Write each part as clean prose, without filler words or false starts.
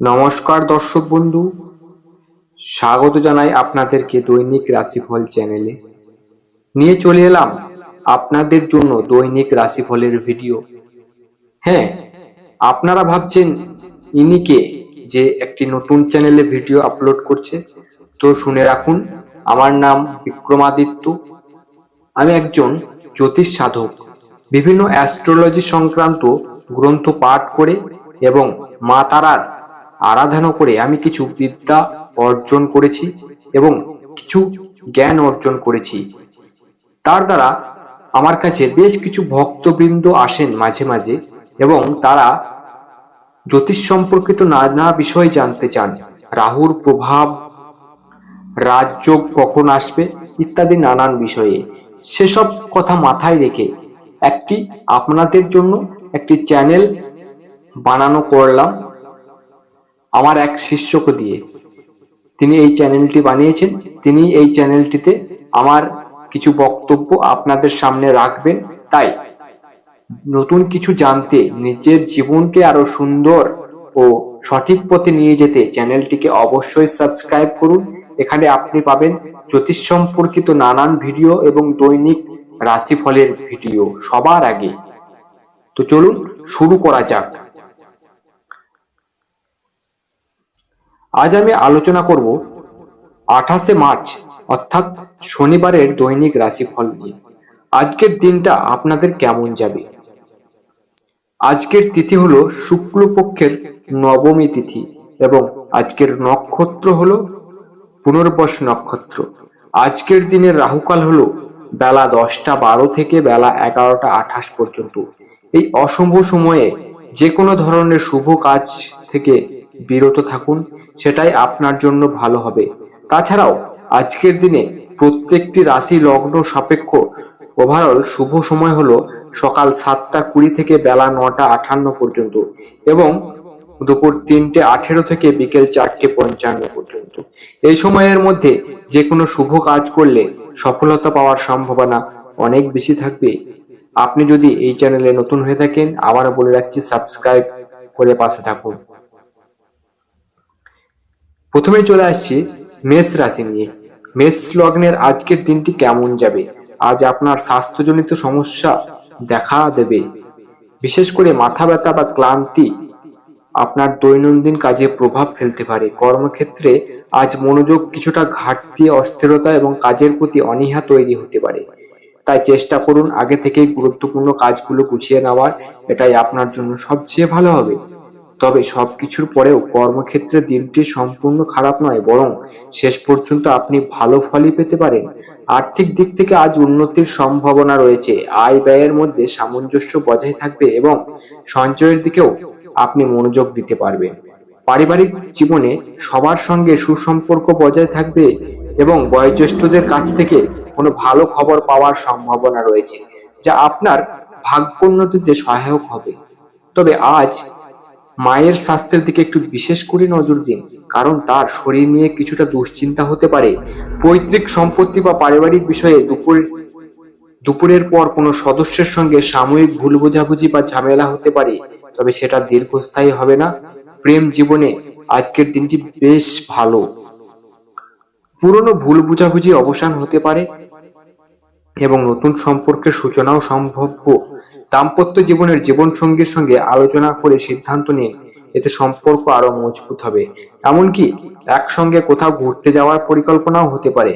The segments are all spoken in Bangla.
নমস্কার দর্শক বন্ধু, স্বাগত জানাই আপনাদেরকে দৈনিক রাশিফল চ্যানেলে। নিয়ে চলে এলাম আপনাদের জন্য দৈনিক রাশিফলের ভিডিও। হ্যাঁ, আপনারা ভাবছেন ইনি কে যে একটি নতুন চ্যানেলে ভিডিও আপলোড করছে? তো শুনে রাখুন, আমার নাম বিক্রমাদিত্য। আমি একজন জ্যোতিষ সাধক। বিভিন্ন অ্যাস্ট্রোলজি সংক্রান্ত গ্রন্থ পাঠ করে এবং মা তারার আরাধনা করে আমি কিছু বিদ্যা অর্জন করেছি এবং কিছু জ্ঞান অর্জন করেছি। তার দ্বারা আমার কাছে বেশ কিছু ভক্তবৃন্দ আসেন মাঝে মাঝে এবং তারা জ্যোতিষ সম্পর্কিত নানা বিষয় জানতে চান। রাহুর প্রভাব, রাজযোগ কখন আসবে ইত্যাদি নানান বিষয়ে। সেসব কথা মাথায় রেখে আপনাদের জন্য একটি চ্যানেল বানানো করলাম আমার এক শিষ্যকে দিয়ে। তিনি এই চ্যানেলটি বানিয়েছেন। তিনি এই চ্যানেলটিতে আমার কিছু বক্তব্য আপনাদের সামনে রাখবেন। তাই নতুন কিছু জানতে, নিজের জীবনকে আরো সুন্দর ও সঠিক পথে নিয়ে যেতে চ্যানেলটিকে অবশ্যই সাবস্ক্রাইব করুন। এখানে আপনি পাবেন জ্যোতিষ সম্পর্কিত নানান ভিডিও এবং দৈনিক রাশিফলের ভিডিও সবার আগে। তো চলুন শুরু করা যাক। আজ আমি আলোচনা করব 28শে মার্চ অর্থাৎ শনিবারের দৈনিক রাশিফল নিয়ে। আজকের দিনটা আপনাদের কেমন যাবে? আজকের তিথি হলো শুক্লপক্ষের নবমী তিথি এবং আজকের নক্ষত্র হলো পুনর্বসু নক্ষত্র। আজকের দিনের রাহুকাল হলো বেলা 10টা 12 থেকে বেলা 11টা 28 পর্যন্ত। এই অশুভ সময়ে যে কোনো ধরনের শুভ কাজ থেকে বিরত থাকুন, সেটাই আপনার জন্য ভালো হবে। তাছাড়াও আজকের দিনে প্রত্যেকটি রাশি লগ্ন সাপেক্ষ ওভারঅল শুভ সময় হলো সকাল 7টা 20 থেকে বেলা 9টা 58 পর্যন্ত এবং দুপুর 3টে18 থেকে বিকেল 4টে55 পর্যন্ত। এই সময়ের মধ্যে যে কোনো শুভ কাজ করলে সফলতা পাওয়ার সম্ভাবনা অনেক বেশি থাকবে। আপনি যদি এই চ্যানেলে নতুন হয়ে থাকেন, আবারও বলে রাখছি, সাবস্ক্রাইব করে পাশে থাকুন। প্রথমে চলে আসছি মেষ রাশি নিয়ে। মেষ লগ্নের আজকের দিনটি কেমন যাবে? আজ আপনার স্বাস্থ্যজনিত সমস্যা দেখা দেবে। বিশেষ করে মাথা ব্যথা বা ক্লান্তি আপনার দৈনন্দিন কাজে প্রভাব ফেলতে পারে। কর্মক্ষেত্রে আজ মনোযোগ কিছুটা ঘাটতি, অস্থিরতা এবং কাজের প্রতি অনীহা তৈরি হতে পারে। তাই চেষ্টা করুন আগে থেকেই গুরুত্বপূর্ণ কাজগুলো গুছিয়ে নেওয়ার। এটাই আপনার জন্য সবচেয়ে ভালো হবে। তবে সবকিছুর পরেও কর্মক্ষেত্রে দিনটি সম্পূর্ণ খারাপ নয়, বরং শেষ পর্যন্ত আপনি ভালো ফলই পেতে পারেন। আর্থিক দিক থেকে আজ উন্নতির সম্ভাবনা রয়েছে। আয় ব্যয়ের মধ্যে সামঞ্জস্য বজায় থাকবে এবং সঞ্চয়ের দিকেও আপনি মনোযোগ দিতে পারবেন। পারিবারিক জীবনে সবার সঙ্গে সুসম্পর্ক বজায় থাকবে এবং বয়োজ্যেষ্ঠদের কাছ থেকে কোনো ভালো খবর পাওয়ার সম্ভাবনা রয়েছে, যা আপনার ভাগ্যোন্নতিতে সহায়ক হবে। তবে আজ মায়ের স্বাস্থ্যের দিকে একটু বিশেষ করে নজর দিন, কারণ তার শরীর নিয়ে কিছুটা দুশ্চিন্তা হতে পারে। পৈতৃক সম্পত্তি বা পারিবারিক বিষয়ে দুপুরের পর কোনো সদস্যের সঙ্গে সাময়িক ভুল বোঝাবুঝি বা ঝামেলা হতে পারে, তবে সেটা দীর্ঘস্থায়ী হবে না। প্রেম জীবনে আজকের দিনটি বেশ ভালো। পুরনো ভুল বোঝাবুঝি অবসান হতে পারে এবং নতুন সম্পর্কের সূচনাও সম্ভাব্য। দাম্পত্য জীবনের জীবনসঙ্গীর সঙ্গে আলোচনা করে সিদ্ধান্ত নিন, এতে সম্পর্ক আরো মজবুত হবে। এমনকি একসঙ্গে কোথাও ঘুরতে যাওয়ার পরিকল্পনাও হতে পারে।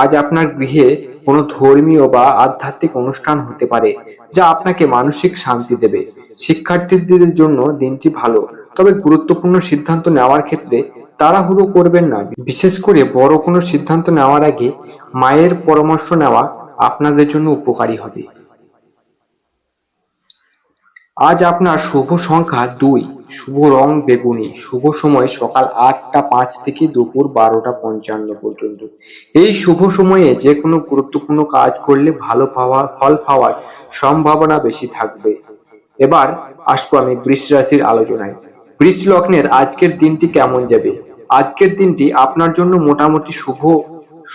আজ আপনার গৃহে কোনো ধর্মীয় বা আধ্যাত্মিক অনুষ্ঠান হতে পারে, যা আপনাকে মানসিক শান্তি দেবে। শিক্ষার্থীদের জন্য দিনটি ভালো, তবে গুরুত্বপূর্ণ সিদ্ধান্ত নেওয়ার ক্ষেত্রে তাড়াহুড়ো করবেন না। বিশেষ করে বড় কোনো সিদ্ধান্ত নেওয়ার আগে মায়ের পরামর্শ নেওয়া আপনাদের জন্য উপকারী হবে। আজ আপনার শুভ সংখ্যা 2, শুভ রং বেগুনি, শুভ সময় সকাল 8টা 5 থেকে দুপুর 12টা 55 পর্যন্ত। এই শুভ সময়ে যে কোনো গুরুত্বপূর্ণ কাজ করলে ভালো ফল পাওয়ার সম্ভাবনা বেশি থাকবে। এবার আসবো আমি বৃষ রাশির আলোচনায়। বৃষ লগ্নের আজকের দিনটি কেমন যাবে? আজকের দিনটি আপনার জন্য মোটামুটি শুভ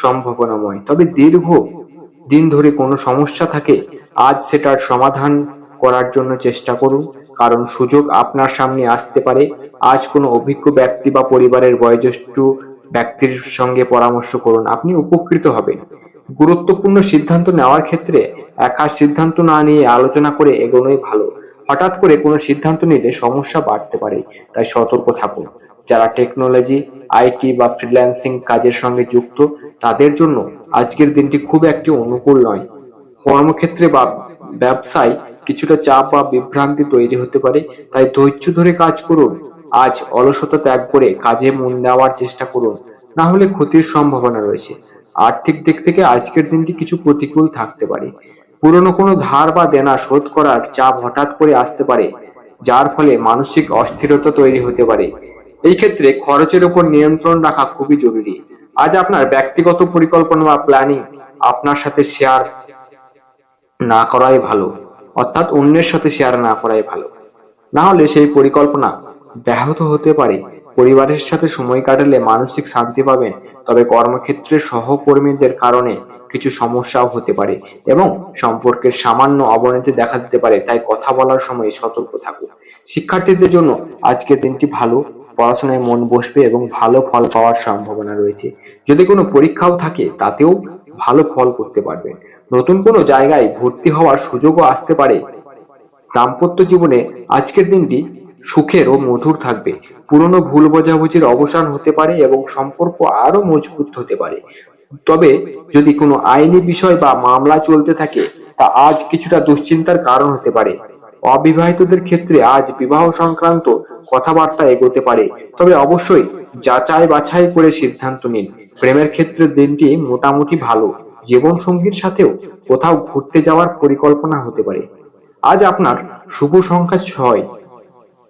সম্ভাবনাময়, তবে দীর্ঘ দিন ধরে কোনো সমস্যা থাকে আজ সেটার সমাধান করার জন্য চেষ্টা করুন, কারণ সুযোগ আপনার সামনে আসতে পারে। আজ কোনো অভিজ্ঞ ব্যক্তি বা পরিবারের বয়োজ্যেষ্ঠ ব্যক্তির সঙ্গে পরামর্শ করুন, আপনি উপকৃত হবেন। গুরুত্বপূর্ণ সিদ্ধান্ত নেওয়ার ক্ষেত্রে একা সিদ্ধান্ত না নিয়ে আলোচনা করে এগোনোই ভালো। হঠাৎ করে কোনো সিদ্ধান্ত নিলে সমস্যা বাড়তে পারে, তাই সতর্ক থাকুন। যারা টেকনোলজি, আইটি বা ফ্রিল্যান্সিং কাজের সঙ্গে যুক্ত, তাদের জন্য আজকের দিনটি খুব একটি অনুকূল নয়। কর্মক্ষেত্রে বা ব্যবসায় কিছুটা চাপ বা বিভ্রান্তি তৈরি হতে পারে, তাই ধৈর্য ধরে কাজ করুন। আজ অলসতা ত্যাগ করে কাজে মন দেওয়ার চেষ্টা করুন, না হলে ক্ষতির সম্ভাবনা রয়েছে। আর্থিক দিক থেকে আজকের দিনটি কিছু প্রতিকূল থাকতে পারে। পুরনো কোনো ধার বা দেনা শোধ করার চাপ হঠাৎ করে আসতে পারে, যার ফলে মানসিক অস্থিরতা তৈরি হতে পারে। এই ক্ষেত্রে খরচের উপর নিয়ন্ত্রণ রাখা খুবই জরুরি। আজ আপনার ব্যক্তিগত পরিকল্পনা বা প্ল্যানিং আপনার সাথে শেয়ার না করাই ভালো, অর্থাৎ অন্যের সাথে শেয়ার না করাই ভালো, না হলে সেই পরিকল্পনা ব্যাহত হতে পারে। পরিবারের সাথে সময় কাটালে মানসিক শান্তি পাবেন, তবে কর্মক্ষেত্রে সহকর্মীদের কারণে কিছু সমস্যাও হতে পারে এবং সম্পর্কের সামান্য অবনতি দেখা দিতে পারে, তাই কথা বলার সময় সতর্ক থাকুন। শিক্ষার্থীদের জন্য আজকের দিনটি ভালো, পড়াশোনায় মন বসবে এবং ভালো ফল পাওয়ার সম্ভাবনা রয়েছে। যদি কোনো পরীক্ষাও থাকে তাতেও ভালো ফল করতে পারবেন। নতুন কোনো জায়গায় ভর্তি হওয়ার সুযোগও আসতে পারে। দাম্পত্য জীবনে আজকের দিনটি সুখের ও মধুর থাকবে। পুরনো ভুল বোঝাবুঝির অবসান হতে পারে এবং সম্পর্ক আরো মজবুত হতে পারে। তবে যদি কোনো আইনি বিষয় বা মামলা চলতে থাকে, তা আজ কিছুটা দুশ্চিন্তার কারণ হতে পারে। অবিবাহিতদের ক্ষেত্রে আজ বিবাহ সংক্রান্ত কথাবার্তা এগোতে পারে, তবে অবশ্যই যাচাই বাছাই করে সিদ্ধান্ত নিন। প্রেমের ক্ষেত্রে দিনটি মোটামুটি ভালো। জীবন সঙ্গীর সাথেও কোথাও ঘুরতে যাওয়ার পরিকল্পনা হতে পারে। আজ আপনার শুভ সংখ্যা 6,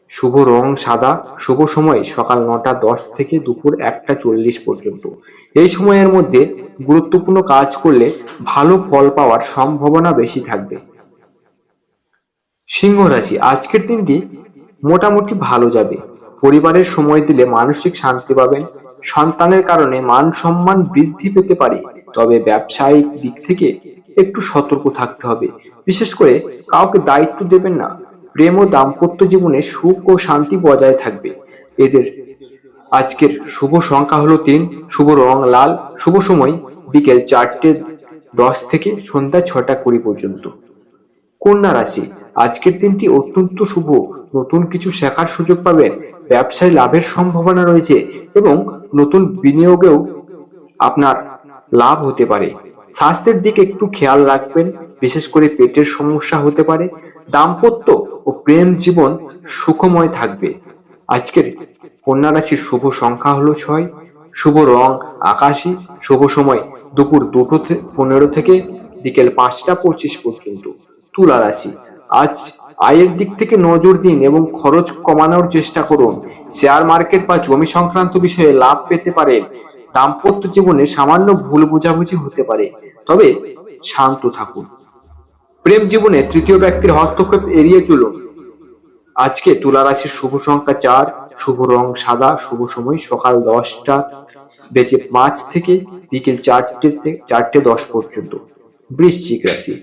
শুভ রং সাদা, শুভ সময় সকাল 9টা 10 থেকে দুপুর 1টা 40 পর্যন্ত। এই সময়ের মধ্যে গুরুত্বপূর্ণ কাজ করলে ভালো ফল পাওয়ার সম্ভাবনা বেশি থাকবে। সিংহ রাশি, আজকের দিনটি মোটামুটি ভালো যাবে। পরিবারের সময় দিলে মানসিক শান্তি পাবেন। সন্তানের কারণে মান সম্মান বৃদ্ধি পেতে পারে, তবে ব্যবসায়িক দিক থেকে একটু সতর্ক থাকতে হবে। বিশেষ করে কাউকে দায়িত্ব দেবেন না। প্রেম ও দাম্পত্য জীবনে সুখ ও শান্তি বজায় থাকবে এদের। আজকের শুভ সংখ্যা হলো 3, শুভ রং লাল, শুভ সময় বিকেল 4টে 10 থেকে সন্ধ্যা 6টা 20 পর্যন্ত। কন্যা রাশি, আজকের দিনটি অত্যন্ত শুভ। নতুন কিছু শেখার সুযোগ পাবেন, ব্যবসায় লাভের সম্ভাবনা রয়েছে এবং নতুন বিনিয়োগেও আপনার লাভ হতে পারে। স্বাস্থ্যের দিকে একটু খেয়াল রাখবেন, বিশেষ করে পেটের সমস্যা হতে পারে। দাম্পত্য ও প্রেম জীবন সুখময় থাকবে। আজকের কন্যা রাশির শুভ সংখ্যা হলো 6, শুভ রং আকাশী, শুভ সময় দুপুর 2টা 15 থেকে বিকেল 5টা 25 পর্যন্ত। তুলা রাশি, আজ আয়ের দিক থেকে নজর দিন এবং খরচ কমানোর চেষ্টা করুন। শেয়ার মার্কেট বা জমি সংক্রান্ত বিষয়ে লাভ পেতে পারেন। দাম্পত্য জীবনে সামান্য ভুল বোঝাবুঝি হতে পারে, তবে শান্ত থাকুন। প্রেম জীবনে তৃতীয় ব্যক্তির হস্তক্ষেপ এড়িয়ে চলুন। আজকে তুলা রাশির শুভ সংখ্যা 4, শুভ রং সাদা, শুভ সময় সকাল 10টা 5 থেকে বিকেল 4টে 10 পর্যন্ত। বৃশ্চিক রাশি,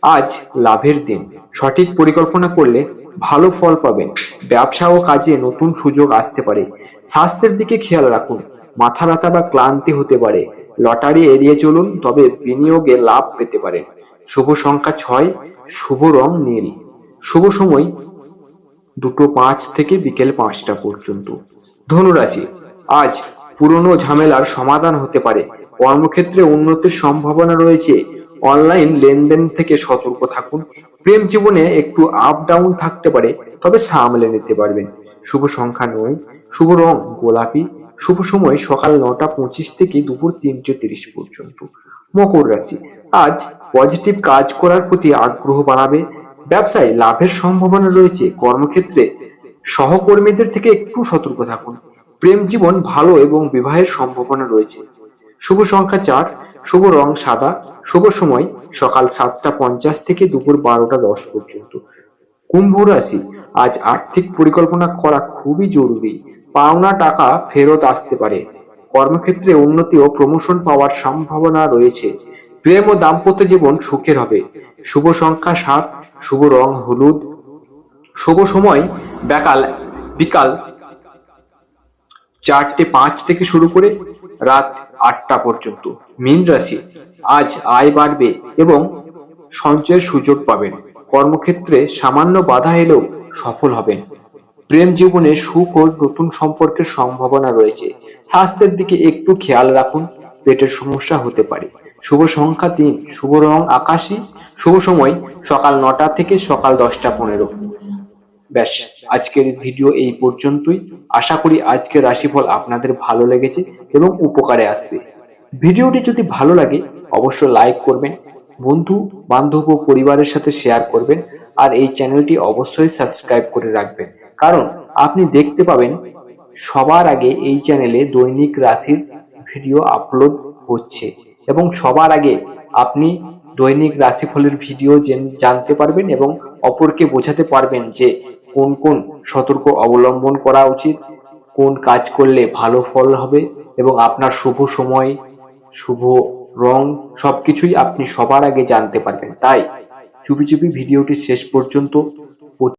আজ লাভের দিন। সঠিক পরিকল্পনা করলে ভালো ফল পাবেন। ব্যবসা ও কাজে নতুন সুযোগ আসতে পারে। স্বাস্থ্যের দিকে খেয়াল রাখুন, মাথা ব্যথা বা ক্লান্তি হতে পারে। লটারি এড়িয়ে চলুন, তবে বিনিয়োগে লাভ পেতে পারেন। শুভ সংখ্যা 6, শুভ রং নীল, শুভ সময় 2টা 5 থেকে বিকেল 5টা পর্যন্ত। ধনুরাশি, আজ পুরনো ঝামেলার সমাধান হতে পারে। কর্মক্ষেত্রে উন্নতির সম্ভাবনা রয়েছে। অনলাইন লেনদেন থেকে সতর্ক থাকুন। প্রেম জীবনে একটু আপ ডাউন থাকতে পারে, তবে সামলে নিতে পারবেন। শুভ সংখ্যা 9, শুভ রং গোলাপি, শুভ সময় সকাল 9টা 25 থেকে দুপুর 3টে 30 পর্যন্ত। মকর রাশি, আজ পজিটিভ কাজ করার প্রতি আগ্রহ বাড়াবে। ব্যবসায় লাভের সম্ভাবনা রয়েছে। কর্মক্ষেত্রে সহকর্মীদের থেকে একটু সতর্ক থাকুন। প্রেম জীবন ভালো এবং বিবাহের সম্ভাবনা রয়েছে। শুভ সংখ্যা 4, শুভ রং সাদা, শুভ সময় সকাল 7টা 50 থেকে দুপুর 12টা 10 পর্যন্ত। কুম্ভ রাশি, আজ আর্থিক পরিকল্পনা করা খুবই জরুরি। পাওনা টাকা ফেরত আসতে পারে। কর্মক্ষেত্রে উন্নতি ও প্রমোশন পাওয়ার সম্ভাবনা রয়েছে। প্রেম ও দাম্পত্য জীবন সুখের হবে। শুভ সংখ্যা 7, শুভ রং হলুদ, শুভ সময় বিকাল 4:05 থেকে শুরু করে রাত 8টা পর্যন্ত। মীন রাশি, আজ আয় বাড়বে এবং সঞ্চয়ের সুযোগ পাবেন। কর্মক্ষেত্রে সামান্য বাধা এলেও সফল হবেন। প্রেম জীবনে সুখ ও নতুন সম্পর্কের সম্ভাবনা রয়েছে। স্বাস্থ্যের দিকে একটু খেয়াল রাখুন, পেটের সমস্যা হতে পারে। শুভ সংখ্যা 3, শুভ রং আকাশী, শুভ সময় সকাল 9টা থেকে সকাল 10টা 15। ব্যাস, আজকের ভিডিও এই পর্যন্তই। আশা করি আজকের রাশিফল আপনাদের ভালো লেগেছে এবং উপকারে আসবে। ভিডিওটি যদি ভালো লাগে অবশ্যই লাইক করবেন, বন্ধু বান্ধব ও পরিবারের সাথে শেয়ার করবেন, আর এই চ্যানেলটি অবশ্যই সাবস্ক্রাইব করে রাখবেন, কারণ আপনি দেখতে পাবেন সবার আগে এই চ্যানেলে দৈনিক রাশির ভিডিও আপলোড হচ্ছে এবং সবার আগে আপনি দৈনিক রাশিফলের ভিডিও জানতে পারবেন এবং অপরকে বোঝাতে পারবেন যে কোন কোন সতর্ক অবলম্বন করা উচিত, কোন কাজ করলে ভালো ফল হবে এবং আপনার শুভ সময়, শুভ রং সবকিছুই আপনি সবার আগে জানতে পারবেন। তাই চুপি চুপি ভিডিওটি শেষ পর্যন্ত